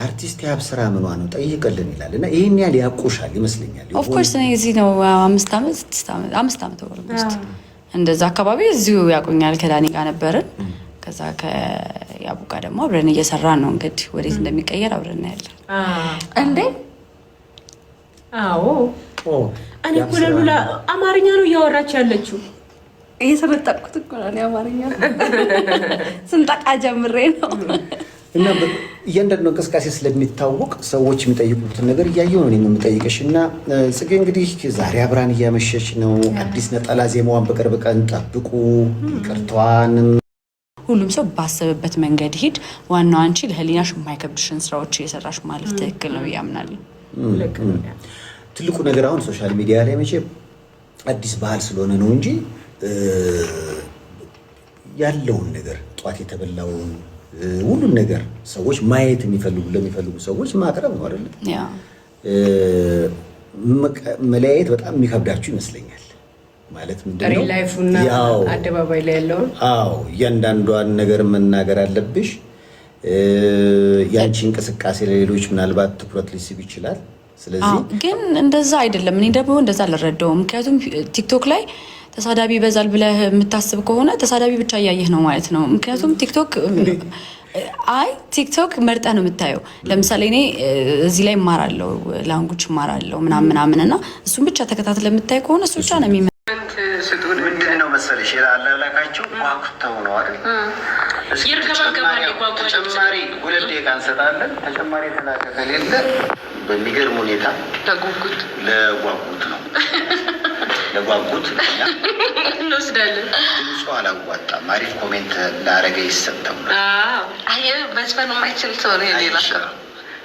አርቲስት ያብ ስራ ምኗ ነው ጠይቀልን ይላል እና ይሄን ያህል ያቆሻል ይመስለኛል። ኦፍ ኮርስ እኔ እዚህ ነው 5 ዓመት ውስጥ እንደዛ አካባቢ እዚሁ ያቆኛል። ከዳኒ ጋር ነበርን። ከዛ ከያቡ ጋር ደግሞ አብረን እየሰራን ነው። እንግዲህ ወዴት እንደሚቀየር አብረን ያለን እንዴ። አዎ እኔ እኮ ለሉላ አማርኛ ነው እያወራች ያለችው። እየሰረጠቅኩት እኮ ነው አማርኛ ስንጠቃ ጀምሬ ነው እና እያንዳንዱ እንቅስቃሴ ስለሚታወቅ ሰዎች የሚጠይቁትን ነገር እያየሁ ነው የምጠይቅሽ። እና ጽጌ እንግዲህ ዛሬ አብራን እያመሸች ነው። አዲስ ነጠላ ዜማዋን በቅርብ ቀን ጠብቁ። ይቅርታዋንም ሁሉም ሰው ባሰበበት መንገድ ሂድ። ዋናው አንቺ ለህሊናሽ የማይከብድሽን ስራዎች እየሰራሽ ማለፍ ትክክል ነው ያምናል። ትልቁ ነገር አሁን ሶሻል ሚዲያ ላይ መቼ አዲስ ባህል ስለሆነ ነው እንጂ ያለውን ነገር ጧት የተበላውን ሁሉን ነገር ሰዎች ማየት ለሚፈልጉ ሰዎች ማቅረብ ነው አይደል? መለያየት በጣም የሚከብዳችሁ ይመስለኛል። ማለት ምንድነው ላይፉና አደባባይ ላይ ያለው እያንዳንዷን ነገር መናገር አለብሽ። ያንቺ እንቅስቃሴ ለሌሎች ምናልባት ትኩረት ሊስብ ይችላል። ስለዚህ ግን እንደዛ አይደለም። እኔ ደግሞ እንደዛ አልረዳውም። ምክንያቱም ቲክቶክ ላይ ተሳዳቢ ይበዛል ብለህ የምታስብ ከሆነ ተሳዳቢ ብቻ እያየህ ነው ማለት ነው። ምክንያቱም ቲክቶክ መርጠህ ነው የምታየው። ለምሳሌ እኔ እዚህ ላይ እማራለሁ፣ ላንጉጅ እማራለሁ ምናምን እና እሱን ብቻ ተከታትለ የምታይ ከሆነ እሱ ብቻ ነው ምንድን ነው መሰለሽ ያላላካቸው ጓጉተው ነው አይደል? ተጨማሪ 2 ደቂቃ እንሰጣለን። ተጨማሪ የተላከ ከሌለ በሚገርም ሁኔታ ለጓጉት ነው ለጓጉት እንወስዳለን። ድምፁ አላዋጣም። አሪፍ ኮሜንት ላረገ ይሰጠው ነው። በስፈን የማይችል ሰው ነው።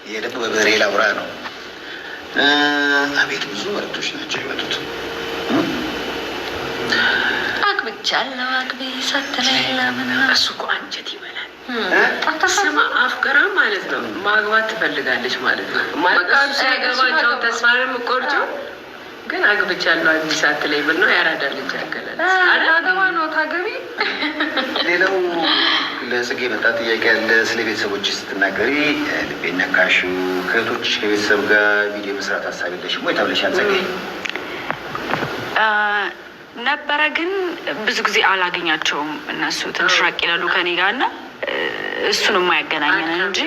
ይሄ ደግሞ በበሬ ላውራ ነው። አቤት ብዙ መልዕክቶች ናቸው የመጡት። አግብቻለሁ አግቢ ሳትለኝ ለምን? እሱ እኮ አንጀት ይበላል። ስማ አፍቅራ ማለት ነው ማግባት ትፈልጋለች ማለት ነው። ማለት ሲያገባቸው ተስፋ ነው የምትቆርጪው። ግን አግብቻለሁ አግቢ ሳትለኝ ብል ነው ያራዳ ልጅ ያገላል። አዳገባ ነው ታገቢ። ሌላው ለጽጌ መጣ ጥያቄ ያለ ስለ ቤተሰቦች ስትናገሪ ልቤን ነካሹ። ከእህቶችሽ ከቤተሰብ ጋር ቪዲዮ መስራት ሀሳብ የለሽም ወይ ተብለሻል ጽጌ? ነበረ ግን ብዙ ጊዜ አላገኛቸውም። እነሱ ትንሽ ራቅ ይላሉ ከኔ ጋር እና እሱን የማያገናኘን እንጂ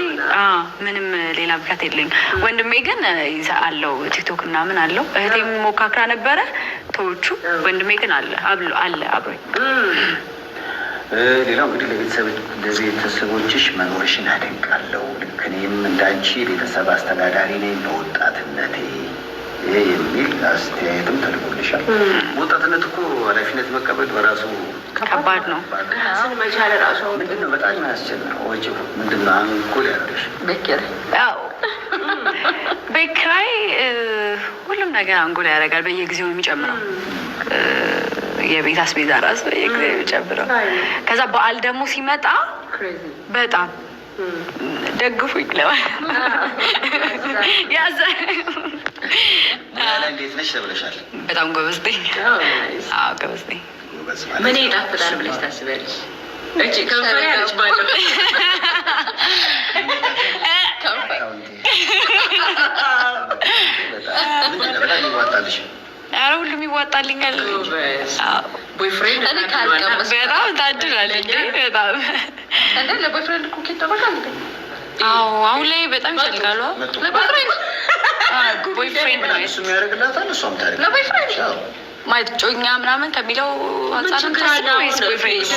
ምንም ሌላ ብቃት የለኝ። ወንድሜ ግን አለው ቲክቶክ እና ምን አለው። እህቴም ሞካክራ ነበረ ተዎቹ። ወንድሜ ግን አለ አብሮኝ። ሌላው እንግዲህ ለዚህ ቤተሰቦችሽ መኖርሽን አደንቃለሁ። ልክ እኔም እንዳንቺ ቤተሰብ አስተዳዳሪ ነኝ በወጣትነቴ የሚል አስተያየትም ተልኮልሻል። ወጣትነት እኮ ኃላፊነት መቀበል በራሱ ከባድ ነው። መቻል ራሱ ምንድነው በጣም ያስቸግረው። ወጪው ምንድነው? አንጎል ያለሽ ቤት ኪራይ ሁሉም ነገር አንጎል ያደርጋል። በየጊዜው የሚጨምረው የቤት አስቤዛ ራሱ በየጊዜው የሚጨምረው። ከዛ በዓል ደግሞ ሲመጣ በጣም ደግፉኝ ያዘ እንዴት ነሽ ተብለሻል። በጣም ጎበዝ ነኝ። ጎበዝ ነኝ። ምን ይጣፍጣል ብለሽ ታስቢያለሽ? እቺ ከንፈር ያለች ባለው በጣም ይዋጣልሽ። ኧረ ሁሉም ይዋጣልኛል። ቦይፍሬንድ በጣም ታድላለች። በጣም እንደ ለቦይፍሬንድ ኩኪ ተባካል። አሁን ላይ በጣም ይፈልጋሉ። ቦይፍሬንድ ነው እሱ የሚያደርግላታል። እሷም ታደርግ ለቦይፍሬንድ ማለት ጮኛ ምናምን ከሚለው አንጻር ወይስ ቦይፍሬንድ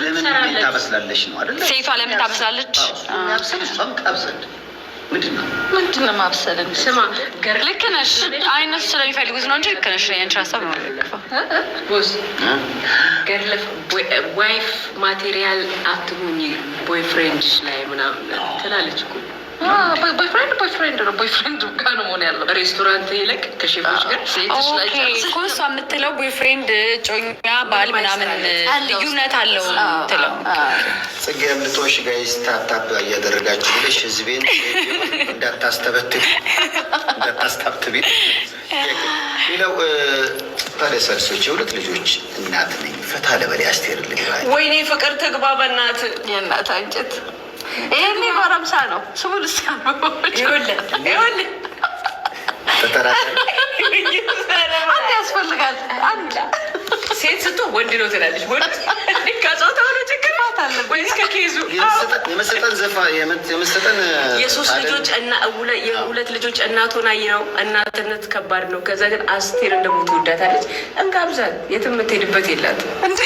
ለምን ታበስላለች ነው አይደል? ሴቷ ለምን ታበስላለች? እሷም ታብሰል። ምንድን ነው ማብሰል? ስማ ልክ ነሽ። አይነሱ ስለሚፈልጉት ነው እንጂ ልክ ነሽ። ያንቺ ሀሳብ ነው ቦስ ገርለፍ ዋይፍ ማቴሪያል አትሁኝ ቦይፍሬንድ ላይ ምናምን ትላለች እኮ። ቦይፍሬንድ ነው። ቦይፍሬንድ ጋር ነው መሆን ያለው። ሬስቶራንት ይለቅ ከሼፎች ጋር ሴቶች ላይ እኮ እሷ የምትለው ቦይፍሬንድ ጮኛ ባል ምናምን ልዩነት አለው ትለው። ጽጌ አምልጦሽ ጋይስ ታታብ እያደረጋችሁ ብለሽ ህዝቤን እንዳታስተበትብ። ሌላው ታዲያ ሰልሶች የሁለት ልጆች እናት ነኝ። ፈታ ለበላይ አስቴር ልግባ። ወይኔ ፍቅር ትግባ በእናት የእናት አንጀት ይሄኔ ጎረምሳ ነው ስሙ ልስያ ነው። ይኸውልህ አንድ ያስፈልጋል። አንድ ሴት ስትሆን ወንድ ነው ትላለች። ወንድ ከጾታው ነው ችግር አለ ወይስ ከኬዙ? የመሰጠን ዘፋ የመሰጠን የሁለት ልጆች እናት ሆና ነው። እናትነት ከባድ ነው። ከዛ ግን አስቴር እንደሞት ትወዳታለች። እንጋብዛት። የትም የምትሄድበት የላትም እንዴ